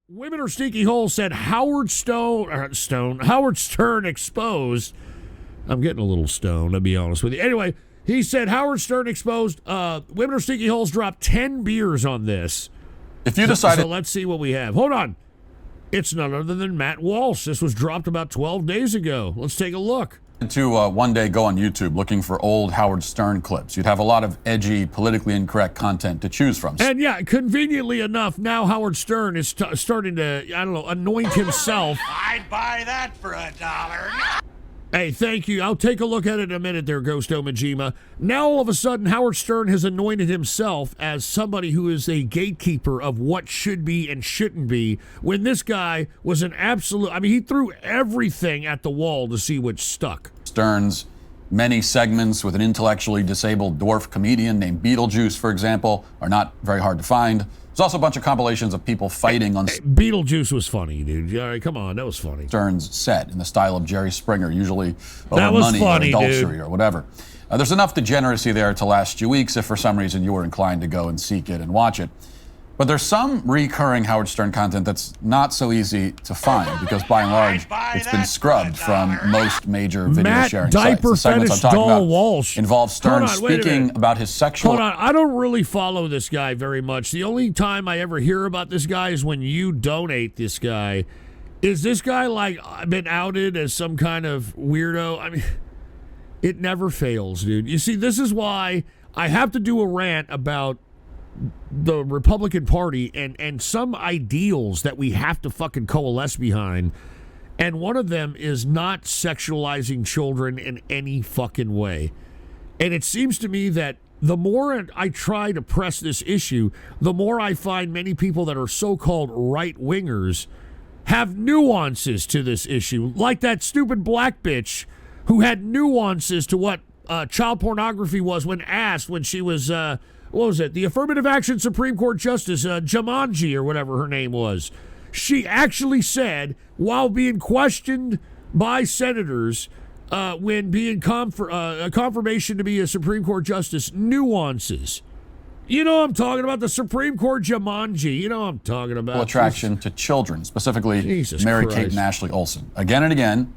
Women Are Sneaky Holes said Howard Stern exposed. I'm getting a little stoned, to be honest with you. Anyway, he said Howard Stern exposed. Women Are Sneaky Holes dropped 10 beers on this. If you decided... So let's see what we have. Hold on. It's none other than Matt Walsh. This was dropped about 12 days ago. Let's take a look. To one day go on YouTube looking for old Howard Stern clips. You'd have a lot of edgy, politically incorrect content to choose from. And yeah, conveniently enough, now Howard Stern is starting to, anoint himself. I'd buy that for $1. Hey, thank you. I'll take a look at it in a minute there, Ghosto Majima. Now, all of a sudden, Howard Stern has anointed himself as somebody who is a gatekeeper of what should be and shouldn't be, when this guy was an absolute... he threw everything at the wall to see what stuck. Stern's many segments with an intellectually disabled dwarf comedian named Beetlejuice, for example, are not very hard to find. There's also a bunch of compilations of people fighting on... Beetlejuice was funny, dude. All right, come on, that was funny. Stern's set in the style of Jerry Springer, usually over that was money funny, or adultery dude. Or whatever. There's enough degeneracy there to last you weeks if for some reason you were inclined to go and seek it and watch it. But there's some recurring Howard Stern content that's not so easy to find because, by and large, it's been scrubbed from most major video sharing sites. Diaper The segments Fetish I'm talking Doll about Walsh involve Stern speaking about his sexual... Hold on, I don't really follow this guy very much. The only time I ever hear about this guy is when you donate this guy. Is this guy, been outed as some kind of weirdo? It never fails, dude. You see, this is why I have to do a rant about the Republican Party and some ideals that we have to fucking coalesce behind. And one of them is not sexualizing children in any fucking way. And it seems to me that the more I try to press this issue, the more I find many people that are so-called right-wingers have nuances to this issue. Like that stupid black bitch who had nuances to what child pornography was when asked when she was... what was it? The Affirmative Action Supreme Court Justice, Jumanji, or whatever her name was. She actually said, while being questioned by senators when being a confirmation to be a Supreme Court Justice, nuances. You know what I'm talking about? The Supreme Court Jumanji. You know what I'm talking about. Attraction to children, specifically Mary-Kate and Ashley Olsen. Again and again,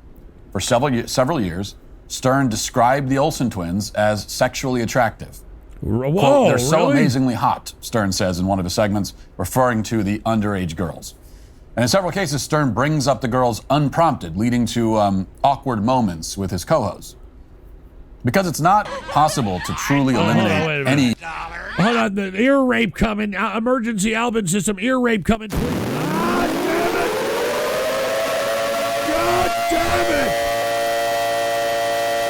for several years, Stern described the Olsen twins as sexually attractive. Whoa, quote, they're so really? amazingly hot, Stern says in one of his segments, referring to the underage girls. And in several cases, Stern brings up the girls unprompted, leading to awkward moments with his co-hosts. Because it's not possible to truly eliminate any... Hold on, the ear rape coming. Emergency Albin system, ear rape coming. Ah, damn it! God damn it!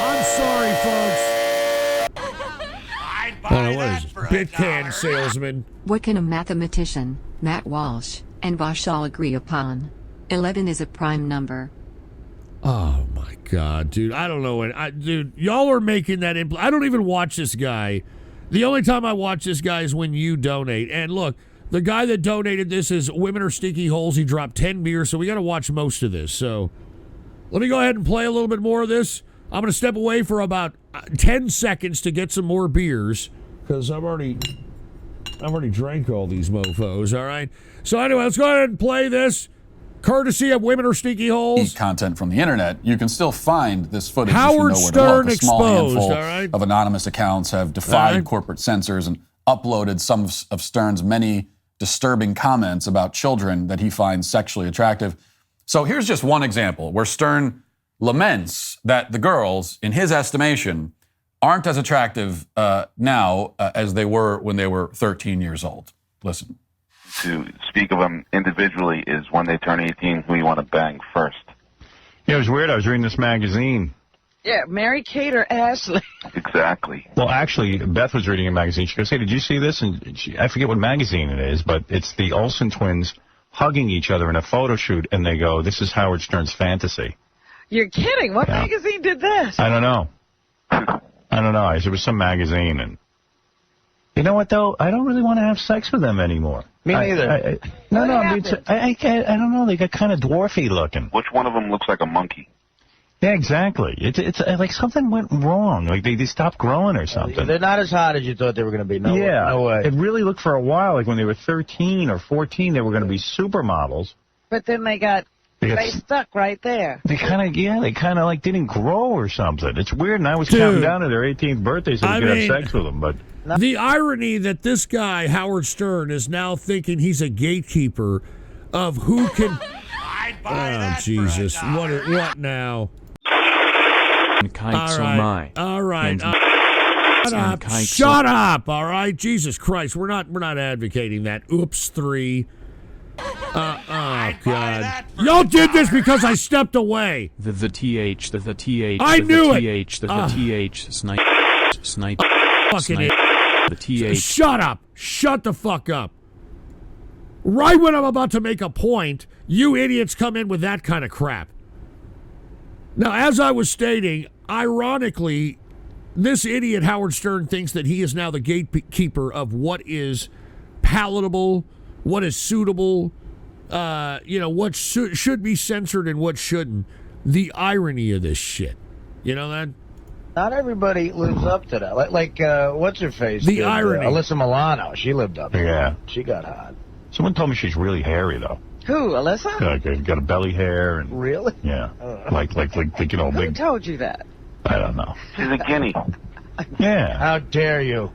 I'm sorry, folks. What is it? Bitcan salesman. What can a mathematician, Matt Walsh, and Bosch all agree upon? 11 is a prime number. Oh my God, dude! I don't know when. Dude, y'all are making that. I don't even watch this guy. The only time I watch this guy is when you donate. And look, the guy that donated this is Women Are Sneaky Holes. He dropped 10 beers, so we got to watch most of this. So let me go ahead and play a little bit more of this. I'm going to step away for about 10 seconds to get some more beers. Because I've already drank all these mofos, all right? So anyway, let's go ahead and play this. Courtesy of Women Are Sneaky Holes. Content from the internet, you can still find this footage Howard if you know Stern where to look. A small exposed, handful all right? of anonymous accounts have defied corporate censors and uploaded some of Stern's many disturbing comments about children that he finds sexually attractive. So here's just one example where Stern laments that the girls, in his estimation, aren't as attractive now as they were when they were 13 years old. Listen. To speak of them individually is when they turn 18, who you want to bang first. Yeah, it was weird. I was reading this magazine. Yeah, Mary-Kate or Ashley. Exactly. Well, actually, Beth was reading a magazine. She goes, hey, did you see this? And I forget what magazine it is, but it's the Olsen twins hugging each other in a photo shoot, and they go, this is Howard Stern's fantasy. You're kidding. What magazine did this? I don't know. I don't know. It was some magazine, and you know what, though? I don't really want to have sex with them anymore. Me neither. I don't know. They got kind of dwarfy looking. Which one of them looks like a monkey? Yeah, exactly. It's like something went wrong. Like they stopped growing or something. They're not as hot as you thought they were going to be. No, no way. It really looked for a while like when they were 13 or 14, they were going to be supermodels. But then they stuck right there. They kind of like didn't grow or something. It's weird. And I was counting down to their 18th birthday so we could have sex with them. But the irony that this guy Howard Stern is now thinking he's a gatekeeper of who can. I'd buy that Jesus! for $1. What now? All right. Shut up! All right, Jesus Christ, we're not advocating that. Oops, 3. Oh God! Y'all did this because I stepped away. The th. I knew it. Snipe. Fucking it. The th. Shut up! Shut the fuck up! Right when I'm about to make a point, you idiots come in with that kind of crap. Now, as I was stating, ironically, this idiot Howard Stern thinks that he is now the gatekeeper of what is palatable, what is suitable, what should be censored and what shouldn't. The irony of this shit. You know that? Not everybody lives up to that. Like what's her face? The irony. Alyssa Milano. She lived up to yeah. that. She got hot. Someone told me she's really hairy though. Who, Alyssa? Got a belly hair and really? Yeah. Like Who big. told you that? I don't know. She's a guinea. Yeah. How dare you?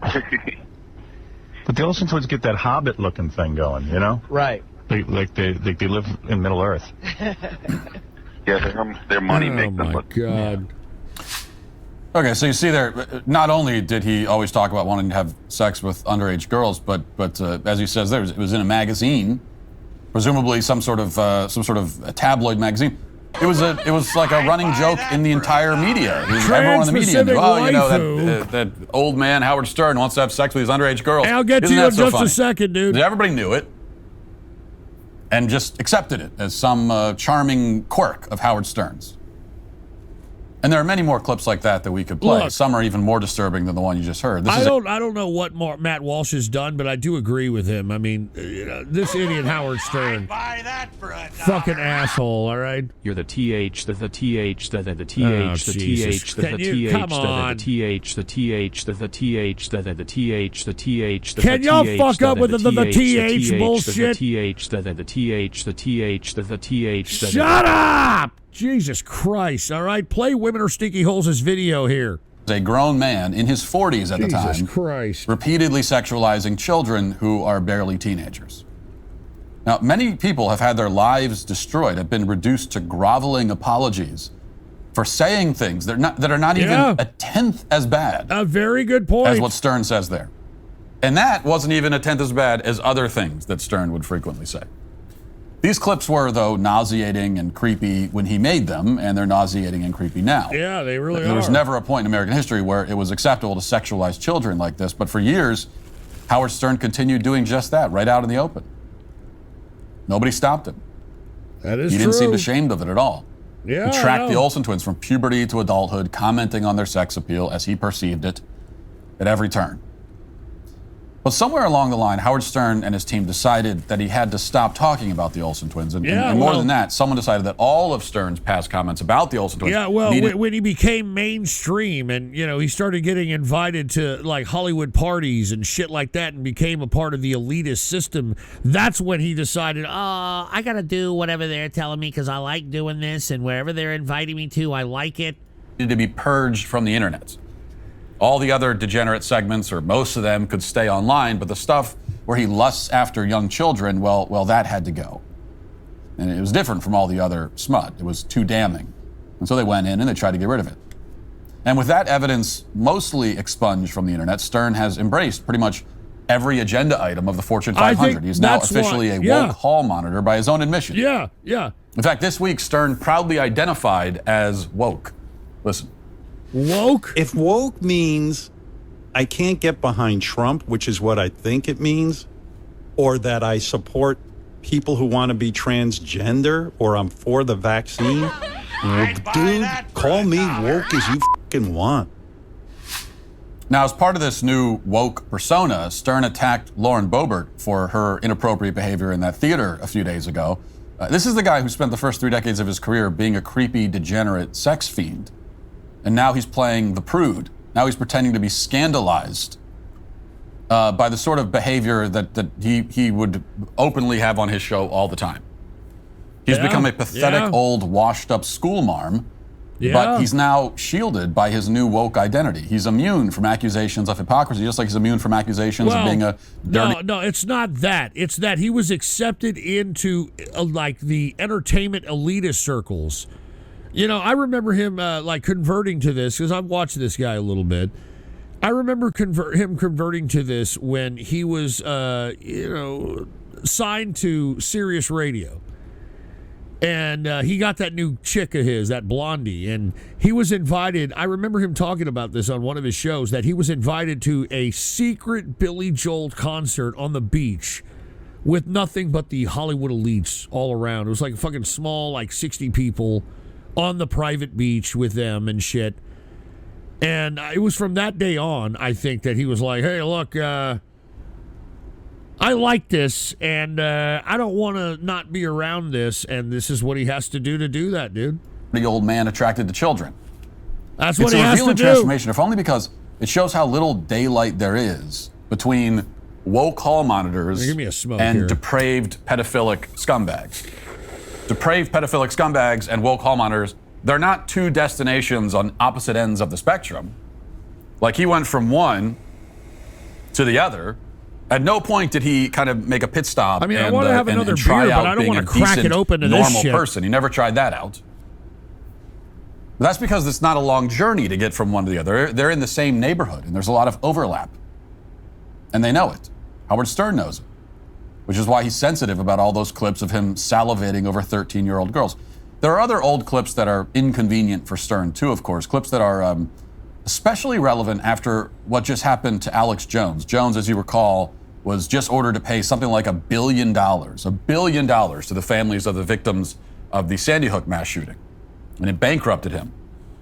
But the Olsen twins get that Hobbit-looking thing going, you know? Right. They live in Middle Earth. Yeah, their money makes them look. Oh my God. Okay, so you see there, not only did he always talk about wanting to have sex with underage girls, but as he says there, it was in a magazine, presumably some sort of a tabloid magazine. It was like a running joke in the entire media. Everyone in the media knew, that old man Howard Stern wants to have sex with these underage girls. Hey, I'll get to you in just a second, dude. Everybody knew it and just accepted it as some charming quirk of Howard Stern's. And there are many more clips like that we could play. Look, some are even more disturbing than the one you just heard. I don't know what Matt Walsh has done, but I do agree with him. I mean, this idiot Howard Stern, I'd buy that for $1. fucking asshole. All right. You're the th, the th, the th, the th, the Jesus. th, the Can th, you- come the on. th, the th, the th, the th, the th. Can y'all fuck up with the th bullshit? The th, the th, the th, the th. Shut up! Jesus Christ! All right, play Women Are Stinky Holes' video here. A grown man in his 40s at the time, Jesus Christ. repeatedly sexualizing children who are barely teenagers. Now, many people have had their lives destroyed, have been reduced to groveling apologies for saying things that are not even a tenth as bad A very good point. as what Stern says there. And that wasn't even a tenth as bad as other things that Stern would frequently say. These clips were, though, nauseating and creepy when he made them, and they're nauseating and creepy now. Yeah, they really are. There was never a point in American history where it was acceptable to sexualize children like this, but for years, Howard Stern continued doing just that, right out in the open. Nobody stopped him. That is He true. didn't seem ashamed of it at all. Yeah, He I tracked the know. Olsen twins from puberty to adulthood, commenting on their sex appeal as he perceived it at every turn. But somewhere along the line, Howard Stern and his team decided that he had to stop talking about the Olsen twins. And more than that, someone decided that all of Stern's past comments about the Olsen twins when he became mainstream and, he started getting invited to, like, Hollywood parties and shit like that and became a part of the elitist system, that's when he decided, I got to do whatever they're telling me because I like doing this, and wherever they're inviting me to, I like it. needed to be purged from the internet. All the other degenerate segments, or most of them, could stay online, but the stuff where he lusts after young children, well, that had to go. And it was different from all the other smut. It was too damning. And so they went in and they tried to get rid of it. And with that evidence mostly expunged from the internet, Stern has embraced pretty much every agenda item of the Fortune 500. He's now officially a woke hall monitor by his own admission. Yeah. In fact, this week, Stern proudly identified as woke. Listen. Woke? If woke means I can't get behind Trump, which is what I think it means, or that I support people who want to be transgender, or I'm for the vaccine, well, dude, call me woke as you fucking want. Now, as part of this new woke persona, Stern attacked Lauren Boebert for her inappropriate behavior in that theater a few days ago. This is the guy who spent the first 3 decades of his career being a creepy, degenerate sex fiend. And now he's playing the prude. Now he's pretending to be scandalized by the sort of behavior that he would openly have on his show all the time. He's become a pathetic, old, washed-up schoolmarm, but he's now shielded by his new woke identity. He's immune from accusations of hypocrisy, just like he's immune from accusations of being a dirty... No, it's not that. It's that he was accepted into, like, the entertainment elitist circles. You know, I remember him, converting to this, because I've watched this guy a little bit. I remember him converting to this when he was, signed to Sirius Radio. And he got that new chick of his, that blondie, and he was invited. I remember him talking about this on one of his shows, that he was invited to a secret Billy Joel concert on the beach with nothing but the Hollywood elites all around. It was like a fucking small, like 60 people on the private beach with them and shit. And it was from that day on, I think, that he was like, hey, look, I like this, and I don't want to not be around this, and this is what he has to do that, dude. The old man attracted to children. That's what he has to do. It's a revealing transformation, if only because it shows how little daylight there is between woke hall monitors and depraved pedophilic scumbags. Depraved pedophilic scumbags and woke hall monitors, they're not two destinations on opposite ends of the spectrum. Like, he went from one to the other. At no point did he kind of make a pit stop. I mean, I want to have another beer, but I don't want to crack it open to this shit. Normal person. He never tried that out. But that's because it's not a long journey to get from one to the other. They're in the same neighborhood, and there's a lot of overlap. And they know it. Howard Stern knows it, which is why he's sensitive about all those clips of him salivating over 13-year-old girls. There are other old clips that are inconvenient for Stern, too, of course. Clips that are especially relevant after what just happened to Alex Jones. Jones, as you recall, was just ordered to pay something like $1 billion to the families of the victims of the Sandy Hook mass shooting. And it bankrupted him.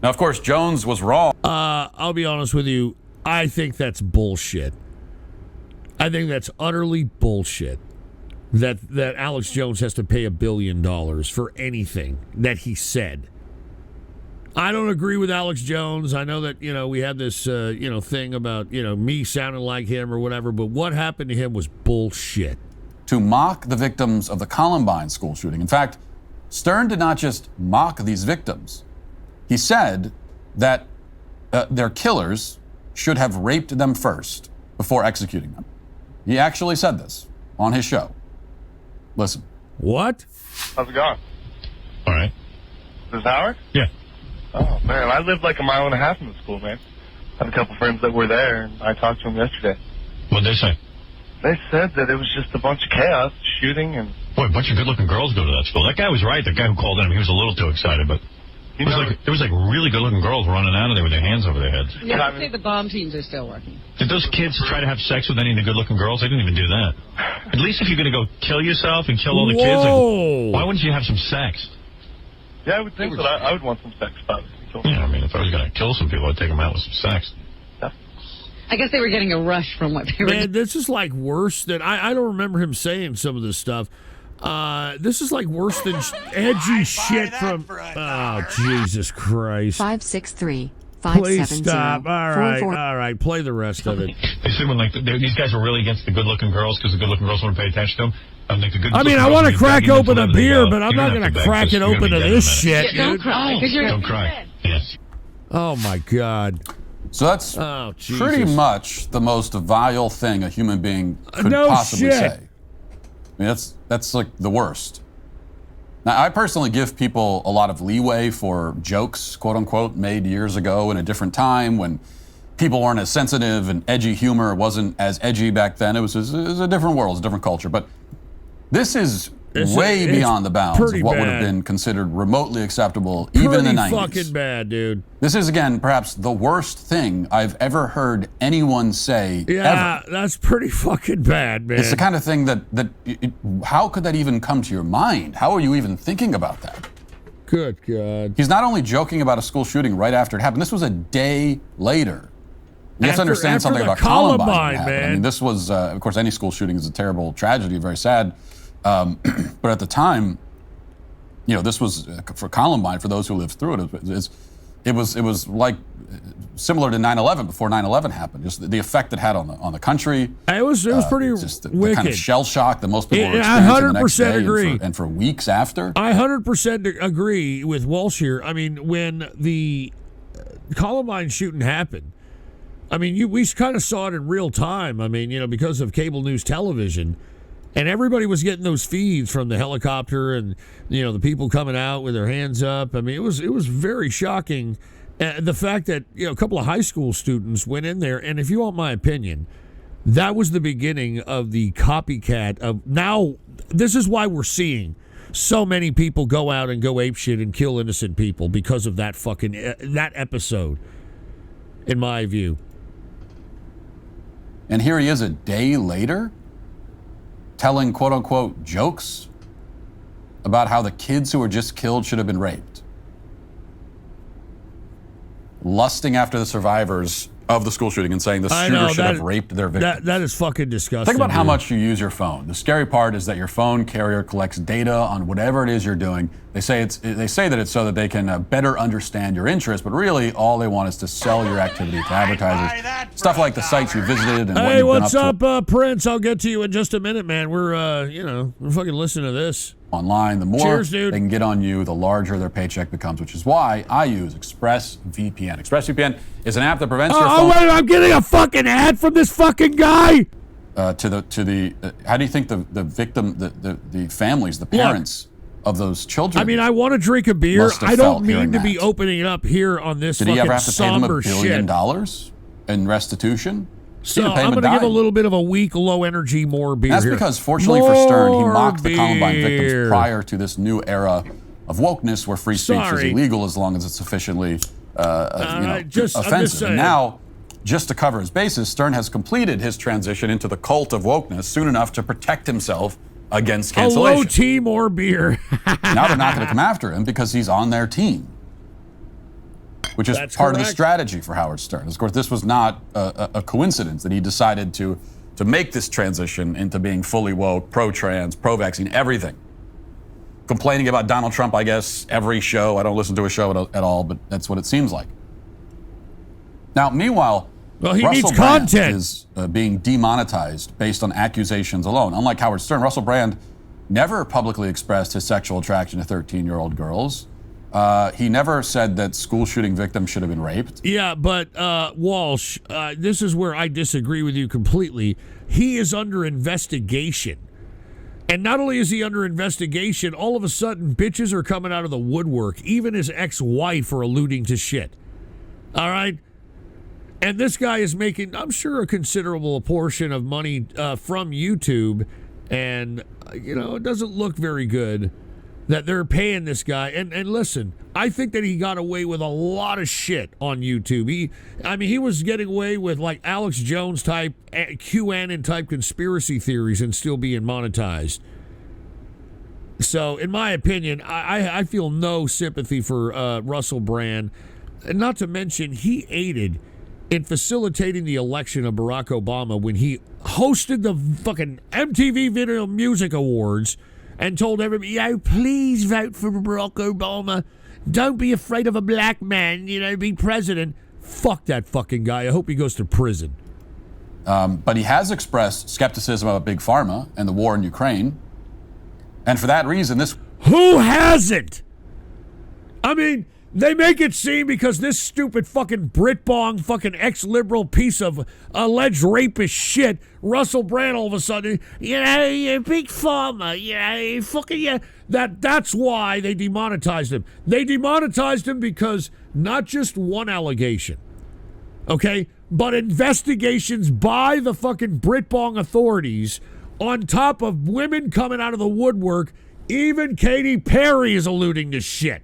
Now, of course, Jones was wrong. I'll be honest with you. I think that's bullshit. I think that's utterly bullshit. That Alex Jones has to pay $1 billion for anything that he said. I don't agree with Alex Jones. I know that, we had this, thing about, me sounding like him or whatever, but what happened to him was bullshit. To mock the victims of the Columbine school shooting. In fact, Stern did not just mock these victims. He said that their killers should have raped them first before executing them. He actually said this on his show. Listen. What? How's it going? All right. This is Howard? Yeah. Oh, man, I lived like a mile and a half from the school, man. I had a couple friends that were there, and I talked to them yesterday. What'd they say? They said that it was just a bunch of chaos, shooting, and... Boy, a bunch of good-looking girls go to that school. That guy was right. The guy who called in, he was a little too excited, but... There was really good-looking girls running out of there with their hands over their heads. Yeah, I say the bomb teams are still working. Did those kids try to have sex with any of the good-looking girls? They didn't even do that. At least if you're going to go kill yourself and kill all the kids, why wouldn't you have some sex? Yeah, I would think that I would want some sex, probably. Yeah, I mean, if I was going to kill some people, I'd take them out with some sex. I guess they were getting a rush from what they were... Man, this is like worse than... I don't remember him saying some of this stuff. This is like worse than edgy shit from... Oh, Jesus Christ. 563. Please stop. All right. Play the rest of it. They said when these guys were really against the good-looking girls because the good-looking girls wouldn't pay attention to them. I want to crack open a beer, but I'm not going to crack it open to this shit. Don't cry. Don't cry. Yes. Oh, my God. So that's pretty much the most vile thing a human being could possibly say. I mean, that's like the worst. Now, I personally give people a lot of leeway for jokes, quote unquote, made years ago in a different time when people weren't as sensitive and edgy humor wasn't as edgy back then. It was a different world, it was a different culture. But this is way beyond the bounds of what would have been considered remotely acceptable even in the 90s. Fucking bad, dude. This is, again, perhaps the worst thing I've ever heard anyone say ever. That's pretty fucking bad, man. It's the kind of thing that how could that even come to your mind? How are you even thinking about that? Good God. He's not only joking about a school shooting right after it happened. This was a day later. You have to understand something about Columbine, man. I mean, this was, of course, any school shooting is a terrible tragedy, very sad. But at the time, this was for Columbine, for those who lived through it. It was like similar to 9/11 before 9/11 happened. Just the effect it had on the country. It was pretty just the wicked. kind of shell shock that most people were experiencing the next day agree. And for weeks after. I 100% agree with Walsh here. I mean, when the Columbine shooting happened, I mean, we kind of saw it in real time. I mean, because of cable news television. And everybody was getting those feeds from the helicopter and, the people coming out with their hands up. I mean, it was very shocking. The fact that, a couple of high school students went in there. And if you want my opinion, that was the beginning of the copycat of now. This is why we're seeing so many people go out and go apeshit and kill innocent people because of that that episode, in my view. And here he is a day later telling quote-unquote jokes about how the kids who were just killed should have been raped. Lusting after the survivors of the school shooting and saying the shooter should have raped their victims. That is fucking disgusting. Think about how much you use your phone. The scary part is that your phone carrier collects data on whatever it is you're doing. They say that it's so that they can better understand your interests, but really all they want is to sell your activity to advertisers. Stuff like the sites you visited and what you've what's been up to. Prince? I'll get to you in just a minute, man. We're fucking listening to this. Online, the more Cheers, dude. they can get on you, the larger their paycheck becomes, which is why I use ExpressVPN. ExpressVPN is an app that prevents your phone. Oh wait, I'm getting a fucking ad from this fucking guy. How do you think the victim, the families, the parents of those children? I mean, I want to drink a beer. I don't mean to be opening it up here on this. Did he ever have to pay them $1 billion in restitution? So I'm going to give a little bit of a weak, low-energy more beer. That's because, fortunately for Stern, he mocked the Columbine victims prior to this new era of wokeness, where free speech is illegal as long as it's sufficiently, offensive. And now, just to cover his bases, Stern has completed his transition into the cult of wokeness soon enough to protect himself against cancellation. A low tea, more beer. Now they're not going to come after him because he's on their team, which is part of the strategy for Howard Stern. Of course, this was not a coincidence that he decided to make this transition into being fully woke, pro-trans, pro-vaccine, everything. Complaining about Donald Trump, I guess, every show. I don't listen to a show at all, but that's what it seems like. Now, meanwhile, he Russell needs Brand content. is being demonetized based on accusations alone. Unlike Howard Stern, Russell Brand never publicly expressed his sexual attraction to 13-year-old girls. He never said that school shooting victims should have been raped. Yeah, but Walsh, this is where I disagree with you completely. He is under investigation. And not only is he under investigation, all of a sudden bitches are coming out of the woodwork. Even his ex-wife are alluding to shit. All right? And this guy is making, I'm sure, a considerable portion of money from YouTube. And, it doesn't look very good that they're paying this guy. And listen, I think that he got away with a lot of shit on YouTube. He was getting away with like Alex Jones type, QAnon type conspiracy theories and still being monetized. So, in my opinion, I feel no sympathy for Russell Brand. And not to mention, he aided in facilitating the election of Barack Obama when he hosted the fucking MTV Video Music Awards and told everybody, please vote for Barack Obama. Don't be afraid of a black man, be president. Fuck that fucking guy. I hope he goes to prison. But he has expressed skepticism about Big Pharma and the war in Ukraine. And for that reason, Who hasn't? I mean, they make it seem because this stupid fucking Britbong fucking ex-liberal piece of alleged rapist shit, Russell Brand, all of a sudden, Big Pharma, fucking, that's why they demonetized him. They demonetized him because not just one allegation, okay, but investigations by the fucking Britbong authorities on top of women coming out of the woodwork. Even Katy Perry is alluding to shit.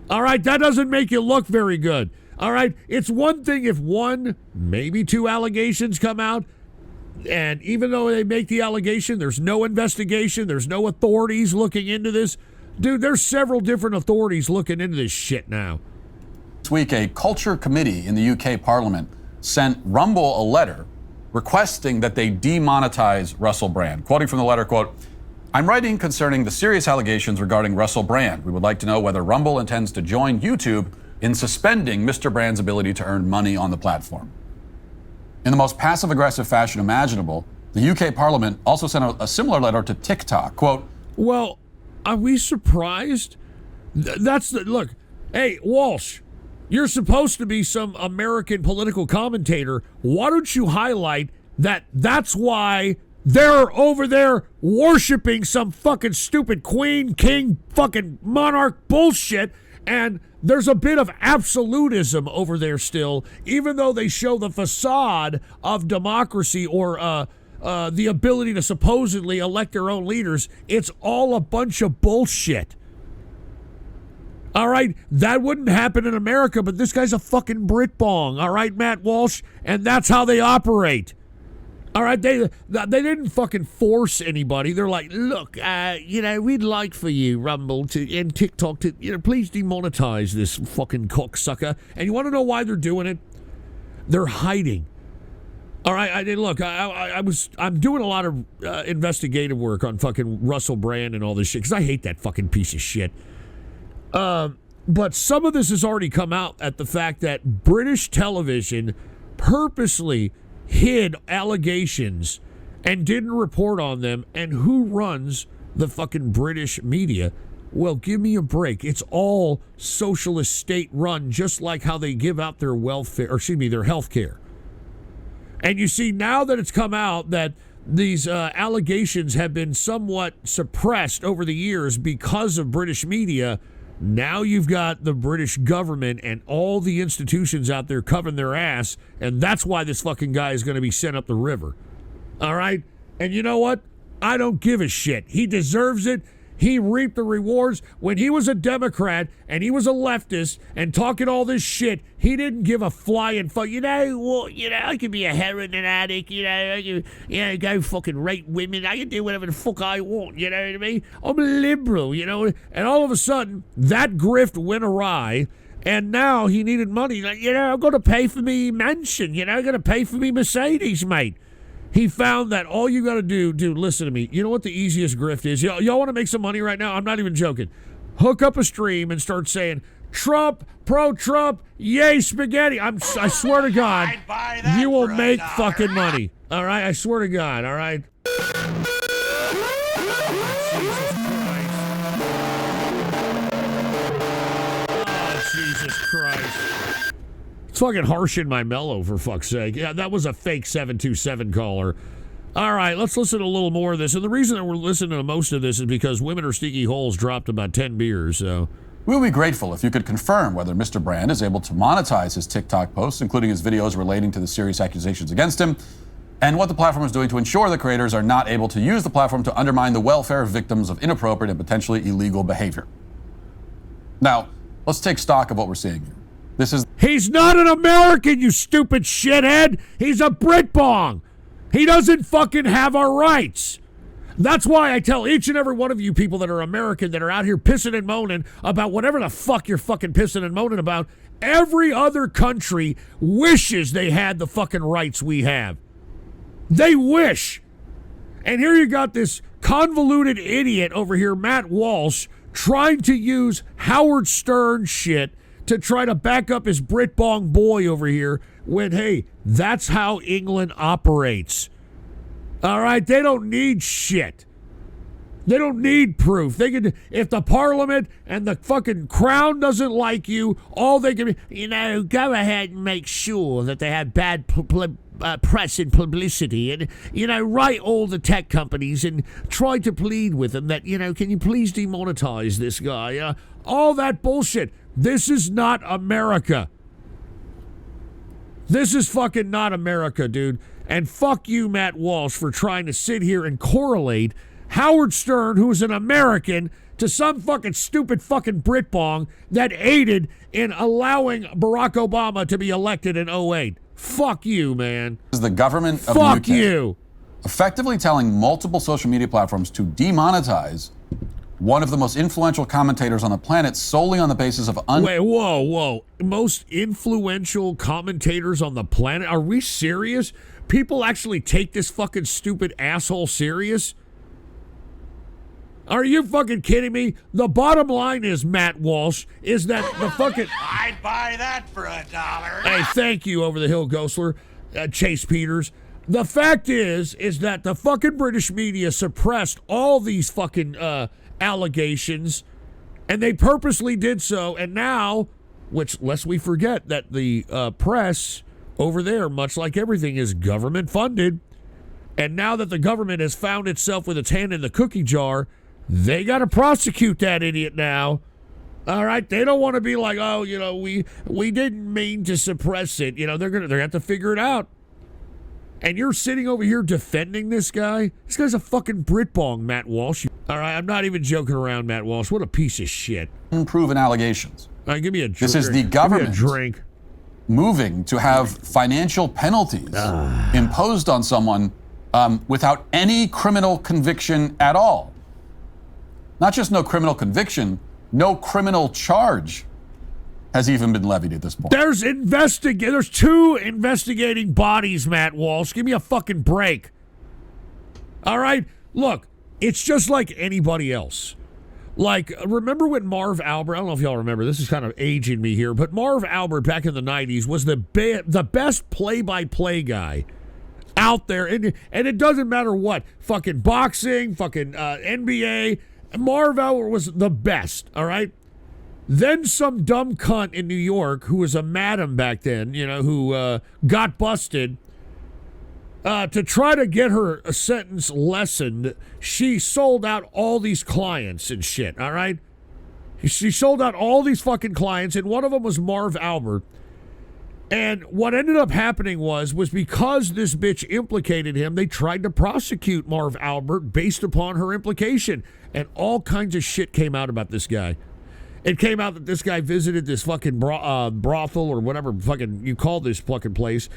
All right, that doesn't make you look very good. All right, it's one thing if one, maybe two allegations come out, and even though they make the allegation, there's no investigation, there's no authorities looking into this. Dude, there's several different authorities looking into this shit now. This week, a culture committee in the UK Parliament sent Rumble a letter requesting that they demonetize Russell Brand. Quoting from the letter, quote, I'm writing concerning the serious allegations regarding Russell Brand. We would like to know whether Rumble intends to join YouTube in suspending Mr. Brand's ability to earn money on the platform. In the most passive-aggressive fashion imaginable, the UK Parliament also sent a similar letter to TikTok. Quote, well, are we surprised? Look, hey, Walsh, you're supposed to be some American political commentator. Why don't you highlight that's why they're over there worshiping some fucking stupid queen, king, fucking monarch bullshit, and there's a bit of absolutism over there still, even though they show the facade of democracy or the ability to supposedly elect their own leaders. It's all a bunch of bullshit. All right, that wouldn't happen in America, but this guy's a fucking Britbong, all right, Matt Walsh, and that's how they operate. All right, they didn't fucking force anybody. They're like, look, we'd like for you, Rumble, and TikTok to, please demonetize this fucking cocksucker. And you want to know why they're doing it? They're hiding. All right, I'm doing a lot of investigative work on fucking Russell Brand and all this shit because I hate that fucking piece of shit. But some of this has already come out at the fact that British television purposely hid allegations and didn't report on them. And who runs the fucking British media? Well, give me a break. It's all socialist state run, just like how they give out their their health care. And you see now that it's come out that these allegations have been somewhat suppressed over the years because of British media. Now you've got the British government and all the institutions out there covering their ass, and that's why this fucking guy is going to be sent up the river. All right? And you know what? I don't give a shit. He deserves it. He reaped the rewards. When he was a Democrat and he was a leftist and talking all this shit, he didn't give a flying fuck. I could be a heroin addict, I could, go fucking rape women. I can do whatever the fuck I want, you know what I mean? I'm liberal, And all of a sudden, that grift went awry, and now he needed money. Like, I'm going to pay for me mansion, I'm going to pay for me Mercedes, mate. He found that all you got to do, dude, listen to me. You know what the easiest grift is? Y'all want to make some money right now? I'm not even joking. Hook up a stream and start saying, Trump, pro-Trump, yay spaghetti. I swear to God, you will make fucking money. All right? I swear to God, all right? Jesus Christ. It's fucking harsh in my mellow, for fuck's sake. Yeah, that was a fake 727 caller. All right, let's listen to a little more of this. And the reason that we're listening to most of this is because Women Are Sneaky Holes dropped about 10 beers, so... We'll be grateful if you could confirm whether Mr. Brand is able to monetize his TikTok posts, including his videos relating to the serious accusations against him, and what the platform is doing to ensure the creators are not able to use the platform to undermine the welfare of victims of inappropriate and potentially illegal behavior. Now, let's take stock of what we're seeing here. He's not an American, you stupid shithead. He's a Britbong. He doesn't fucking have our rights. That's why I tell each and every one of you people that are American that are out here pissing and moaning about whatever the fuck you're fucking pissing and moaning about. Every other country wishes they had the fucking rights we have. They wish. And here you got this convoluted idiot over here, Matt Walsh, trying to use Howard Stern shit to try to back up his Britbong boy over here when, hey, that's how England operates. All right? They don't need shit. They don't need proof. They can, if the Parliament and the fucking Crown doesn't like you, all they can be, go ahead and make sure that they have bad press and publicity and, write all the tech companies and try to plead with them that, can you please demonetize this guy? All that bullshit. This is not America. This is fucking not America, dude. And fuck you, Matt Walsh, for trying to sit here and correlate Howard Stern, who is an American, to some fucking stupid fucking Britbong that aided in allowing Barack Obama to be elected in 2008. Fuck you, man. Is the government of fuck the UK you. Effectively telling multiple social media platforms to demonetize one of the most influential commentators on the planet solely on the basis of... Wait, whoa. Most influential commentators on the planet? Are we serious? People actually take this fucking stupid asshole serious? Are you fucking kidding me? The bottom line is, Matt Walsh, is that the fucking... I'd buy that for $1. Hey, thank you, Over the Hill Ghostler, Chase Peters. The fact is that the fucking British media suppressed all these fucking allegations, and they purposely did so, and now, which, lest we forget that the press over there, much like everything, is government funded, and now that the government has found itself with its hand in the cookie jar, they got to prosecute that idiot now. All right, they don't want to be like, oh, you know, we didn't mean to suppress it. You know, they're gonna have to figure it out. And you're sitting over here defending this guy. This guy's a fucking Britbong, Matt Walsh. All right, I'm not even joking around, Matt Walsh. What a piece of shit. Unproven allegations. All right, give me a drink. This is the government Give me a drink. moving to have financial penalties imposed on someone without any criminal conviction at all. Not just no criminal conviction, no criminal charge has even been levied at this point. There's two investigating bodies, Matt Walsh. Give me a fucking break. All right? Look, it's just like anybody else. Like, remember when Marv Albert, I don't know if y'all remember, this is kind of aging me here, but Marv Albert back in the 90s was the best play-by-play guy out there. And it doesn't matter what. Fucking boxing, fucking NBA. Marv Albert was the best, all right? Then some dumb cunt in New York who was a madam back then, you know, who got busted, to try to get her a sentence lessened, she sold out all these clients and shit, all right? She sold out all these fucking clients, and one of them was Marv Albert. And what ended up happening was because this bitch implicated him, they tried to prosecute Marv Albert based upon her implication. And all kinds of shit came out about this guy. It came out that this guy visited this fucking brothel or whatever fucking you call this fucking place,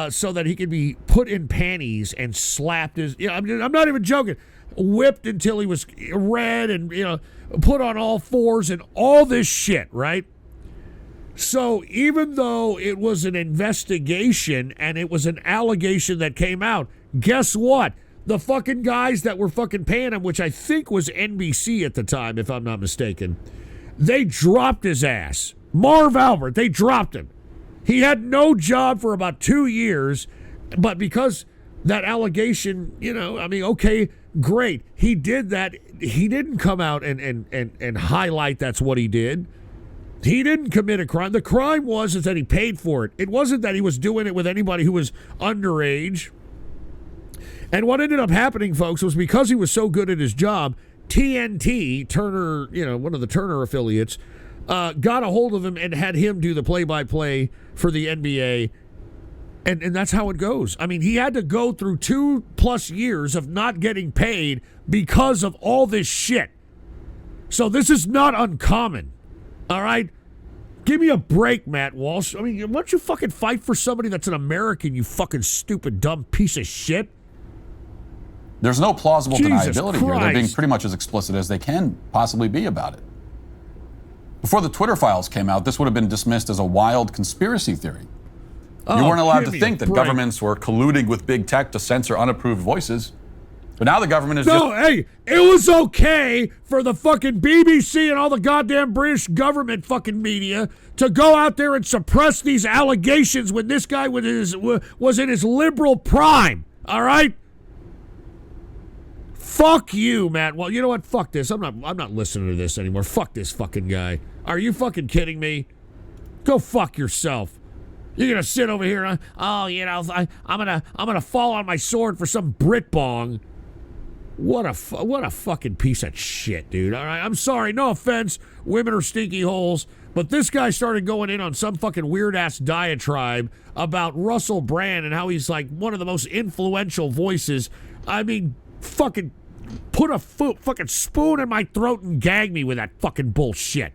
so that he could be put in panties and slapped his... You know, I'm not even joking. Whipped until he was red and, you know, put on all fours and all this shit, right? So even though it was an investigation and it was an allegation that came out, guess what? The fucking guys that were fucking paying him, which I think was NBC at the time, if I'm not mistaken, they dropped his ass. Marv Albert, they dropped him. He had no job for about 2 years, but because that allegation, you know, I mean, okay, great. He did that. He didn't come out and highlight that's what he did. He didn't commit a crime. The crime is that he paid for it. It wasn't that he was doing it with anybody who was underage. And what ended up happening, folks, was because he was so good at his job, TNT, Turner, you know, one of the Turner affiliates, got a hold of him and had him do the play-by-play for the NBA. And that's how it goes. I mean, he had to go through 2+ years of not getting paid because of all this shit. So this is not uncommon. All right? Give me a break, Matt Walsh. I mean, why don't you fucking fight for somebody that's an American, you fucking stupid, dumb piece of shit? There's no plausible Jesus deniability here. They're being Christ. pretty much as explicit as they can possibly be about it. Before the Twitter files came out, this would have been dismissed as a wild conspiracy theory. You weren't allowed to think that governments were colluding with big tech to censor unapproved voices. But now the government is hey, it was okay for the fucking BBC and all the goddamn British government fucking media to go out there and suppress these allegations when this guy was in his liberal prime. All right? Fuck you, Matt. Well, you know what? Fuck this. I'm not listening to this anymore. Fuck this fucking guy. Are you fucking kidding me? Go fuck yourself. You're gonna sit over here and, oh, you know, I'm gonna fall on my sword for some Britbong. What a fucking piece of shit, dude. All right, I'm sorry. No offense. Women are stinky holes. But this guy started going in on some fucking weird-ass diatribe about Russell Brand and how he's, like, one of the most influential voices. I mean, fucking put a fucking spoon in my throat and gag me with that fucking bullshit.